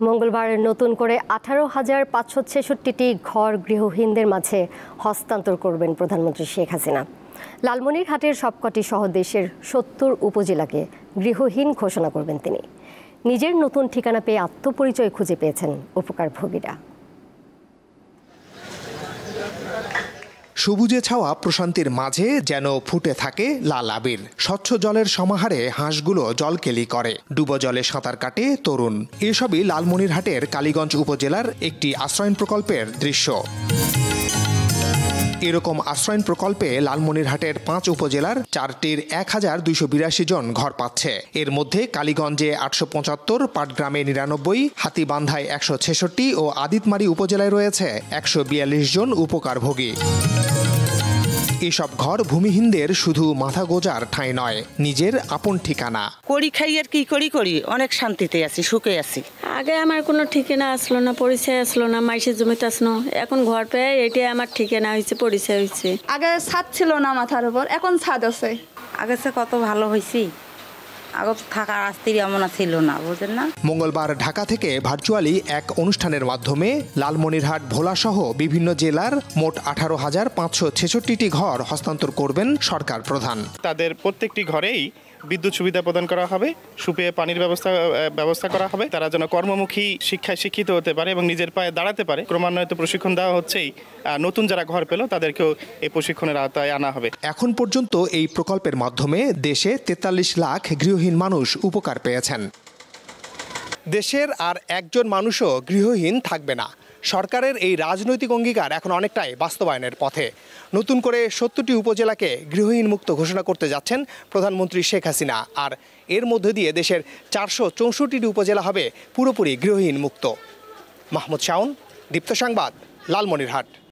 মঙ্গলবার নতুন করে 18,566টি ঘর গৃহহীনদের মাঝে হস্তান্তর করবেন প্রধানমন্ত্রী শেখ হাসিনা। লালমনিরহাটের সবকটি সহ দেশের 70 উপজেলাকে গৃহহীন ঘোষণা করবেন তিনি। নিজের নতুন ঠিকানা পেয়ে আত্মপরিচয় খুঁজে পেয়েছেন উপকারভোগীরা। সবুজে ছাওয়া প্রশান্তির মাঝে যেন ফুটে থাকে লাল আবির। স্বচ্ছ জলের সমাহারে হাঁসগুলো জলকেলি করে, ডুবো জলে সাঁতার কাটে তরুণ। এসবই লালমনিরহাটের কালীগঞ্জ উপজেলার একটি আশ্রয়ণ প্রকল্পের দৃশ্য। এরকম আশ্রয়ণ প্রকল্পে লালমনিরহাটের 5 উপজেলার 4টির 1282 জন ঘর পাচ্ছে। এর মধ্যে কালীগঞ্জে 875, পাটগ্রামে 99, হাতীবান্ধায় 166 ও আদিতমারি উপজেলায় রয়েছে 142 জন উপকারভোগী। এসব ঘর ভূমিহীনদের শুধু মাথা গোজার ঠাঁই নয়, নিজের আপন ঠিকানা। করি খাই আর কি করি অনেক শান্তিতে আছি, সুখে আছি। আগে আমার কোনো ঠিকানা আসলো না, পরিচয় আসলো না, মাইসের জমিতে আসলো। এখন ঘর পেয়ে এটাই আমার ঠিকানা হয়েছে, পরিচয় হয়েছে। আগে ছাদ ছিল না মাথার উপর, এখন ছাদ আছে। আগে সে কত ভালো হয়েছি, আগে থাকার আস্তির এমন ছিল না, বুঝেন না। মঙ্গলবার ঢাকা থেকে ভার্চুয়ালি এক অনুষ্ঠানের মাধ্যমে লালমনিরহাট, ভোলা সহ বিভিন্ন জেলার মোট 18,566টি ঘর হস্তান্তর করবেন সরকার প্রধান। তাদের প্রত্যেকটি ঘরেই বিদ্যুৎ সুবিধা প্রদান করা হবে, সুপেয় পানির ব্যবস্থা করা হবে। তারা যেন কর্মমুখী শিক্ষায় শিক্ষিত হতে পারে এবং নিজের পায়ে দাঁড়াতে পারে। ক্রমান্বয়ে প্রশিক্ষণ দেওয়া হচ্ছেই, নতুন যারা ঘর পেল তাদেরকেও এই প্রশিক্ষণের আওতায় আনা হবে। এখন পর্যন্ত এই প্রকল্পের মাধ্যমে দেশে 43 লাখ গৃহহীন মানুষ উপকার পেয়েছেন। দেশের আর একজন মানুষও গৃহহীন থাকবে না। সরকারের এই রাজনৈতিক অঙ্গীকার এখন অনেকটাই বাস্তবায়নের পথে। নতুন করে 70টি উপজেলাকে গৃহহীন মুক্ত ঘোষণা করতে যাচ্ছেন প্রধানমন্ত্রী শেখ হাসিনা। আর এর মধ্যে দিয়ে দেশের 464টি উপজেলা হবে পুরোপুরি গৃহহীন মুক্ত। মাহমুদ শাওন, দীপ্ত সংবাদ, লালমনিরহাট।